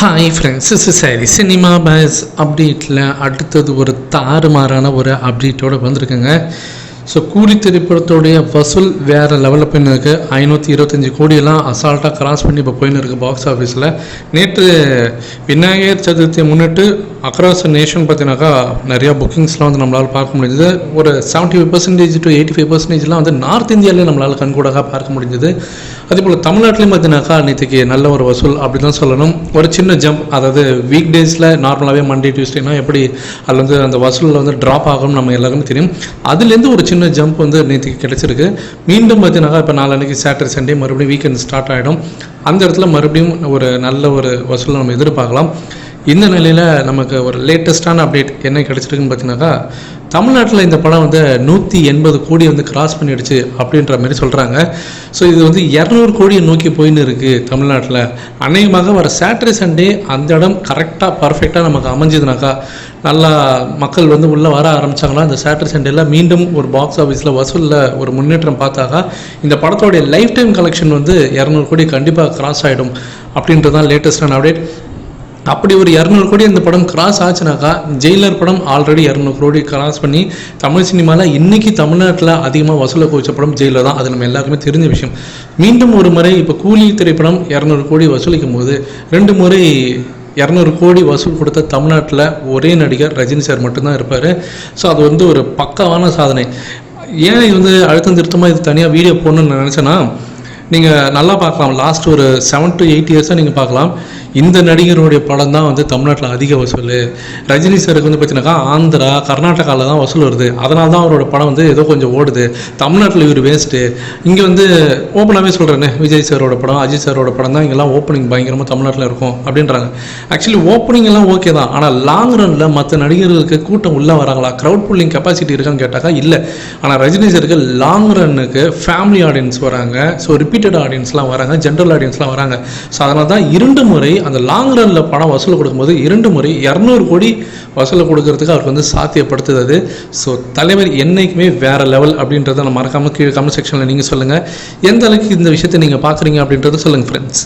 Hi friends, சரி cinema base அப்டேட்டில் அடுத்தது ஒரு தாறுமாறான ஒரு அப்டேட்டோடு வந்திருக்குங்க. ஸோ கூலி திரைப்படத்தோடைய வசூல் வேறு லெவலில் போயின்னு இருக்குது. 525 கோடியெல்லாம் அசால்ட்டாக கிராஸ் பண்ணி இப்போ போயின்னு இருக்குது பாக்ஸ் ஆஃபீஸில். நேற்று விநாயகர் சதுர்த்தியை முன்னிட்டு அக்ராஸ் நேஷன் பார்த்தீங்கன்னாக்கா நிறையா புக்கிங்ஸ்லாம் வந்து நம்மளால் பார்க்க முடிஞ்சது. ஒரு 75% to 85% வந்து நார்த் இந்தியாவிலே நம்மளால் கண்கூடாக பார்க்க முடிஞ்சது. அதேபோல் தமிழ்நாட்டிலையும் பார்த்தீங்கன்னாக்கா நேற்றுக்கு நல்ல ஒரு வசூல் அப்படி தான் சொல்லணும். ஒரு சின்ன ஜம்ப், அதாவது வீக் டேஸில் நார்மலாகவே மண்டே டியூஸ்டேனா எப்படி அதில் வந்து அந்த வசூலில் வந்து ட்ராப் ஆகும்னு நம்ம எல்லாருமே தெரியும். அதுலேருந்து ஒரு சின்ன ஜம்ப் வந்து நேற்றுக்கு கிடச்சிருக்கு. மீண்டும் பார்த்தீங்கன்னாக்கா இப்போ நாளைக்கு சாட்டர்டே சண்டே மறுபடியும் வீக்கெண்ட் ஸ்டார்ட் ஆகிடும். அந்த இடத்துல மறுபடியும் ஒரு நல்ல ஒரு வசூலை நம்ம எதிர்பார்க்கலாம். இந்த நிலையில் நமக்கு ஒரு லேட்டஸ்ட்டான அப்டேட் என்ன கிடச்சிருக்குன்னு பார்த்தீங்கன்னாக்கா, தமிழ்நாட்டில் இந்த படம் வந்து 180 கோடி வந்து கிராஸ் பண்ணிடுச்சு அப்படின்ற மாதிரி சொல்கிறாங்க. ஸோ இது வந்து 200 கோடியை நோக்கி போயின்னு இருக்குது தமிழ்நாட்டில். அநேகமாக வர சாட்டர்டே சண்டே அந்த இடம் கரெக்டாக பர்ஃபெக்டாக நமக்கு அமைஞ்சதுனாக்கா, நல்லா மக்கள் வந்து உள்ளே வர ஆரம்பித்தாங்களா, இந்த சாட்டர்டே சண்டேல மீண்டும் ஒரு பாக்ஸ் ஆஃபீஸில் வசூலில் ஒரு முன்னேற்றம் பார்த்தாக்கா இந்த படத்தோடைய லைஃப் டைம் கலெக்ஷன் வந்து 200 கோடி கண்டிப்பாக கிராஸ் ஆகிடும் அப்படின்றது தான் லேட்டஸ்டான அப்டேட். அப்படி ஒரு 200 கோடி இந்த படம் கிராஸ் ஆச்சுனாக்கா, ஜெயிலர் படம் ஆல்ரெடி 200 கோடி கிராஸ் பண்ணி தமிழ் சினிமாவில் இன்றைக்கி தமிழ்நாட்டில் அதிகமாக வசூலை குவிச்ச படம் ஜெயிலர் தான். அது நம்ம எல்லாருக்குமே தெரிஞ்ச விஷயம். மீண்டும் ஒரு முறை இப்போ கூலி திரைப்படம் 200 கோடி வசூலிக்கும் போது 2 முறை 200 கோடி வசூல் கொடுத்த தமிழ்நாட்டில் ஒரே நடிகர் ரஜினி சார் மட்டும்தான் இருப்பார். ஸோ அது வந்து ஒரு பக்காவான சாதனை. ஏன் இது வந்து அழுத்தம் திருத்தமாக இது தனியாக வீடியோ போடணுன்னு நினச்சேன்னா, நீங்கள் நல்லா பார்க்கலாம். லாஸ்ட் ஒரு 7 to 8 இயர்ஸாக நீங்கள் பார்க்கலாம், இந்த நடிகருடைய படம் தான் வந்து தமிழ்நாட்டில் அதிக வசூல். ரஜினி சாருக்கு வந்து பார்த்தீங்கன்னாக்கா ஆந்திரா கர்நாடகாவில் தான் வசூல் வருது. அதனால தான் அவரோட படம் வந்து ஏதோ கொஞ்சம் ஓடுது. தமிழ்நாட்டில் இவர் வேஸ்ட்டு. இங்கே வந்து ஓப்பனாகவே சொல்கிறேன்னு, விஜய் சாரோட படம் அஜித் சாரோட படம் தான் இங்கெல்லாம் ஓப்பனிங் பயங்கரமாக தமிழ்நாட்டில் இருக்கும் அப்படின்றாங்க. ஆக்சுவலி ஓப்பனிங் எல்லாம் ஓகே தான், ஆனால் லாங் ரனில் மற்ற நடிகர்களுக்கு கூட்டம் உள்ளே வராங்களா, க்ரௌட் புல்லிங் கெப்பாசிட்டி இருக்கான்னு கேட்டாக்கா இல்லை. ஆனால் ரஜினி சாருக்கு லாங் ரன்னுக்கு ஃபேமிலி ஆடியன்ஸ் வராங்க, ஸோ ரிப்பீட்டட் ஆடியன்ஸ்லாம் வராங்க, ஜென்ரல் ஆடியன்ஸ்லாம் வராங்க. ஸோ அதனால தான் 2 முறை அந்த லாங் ரனில் படம் வசூல் கொடுக்கும்போது 2 முறை 200 கோடி வசூலை கொடுக்கறதுக்கு அவருக்கு வந்து சாத்தியப்படுத்துது. ஸோ தலைவர் என்றைக்குமே வேறு லெவல் அப்படின்றத நம்ம மறக்காமல் கீழே கமெண்ட் செக்ஷனில் நீங்கள் சொல்லுங்கள். எந்த அளவுக்கு இந்த விஷயத்தை நீங்கள் பார்க்குறீங்க அப்படின்றத சொல்லுங்கள் ஃப்ரெண்ட்ஸ்.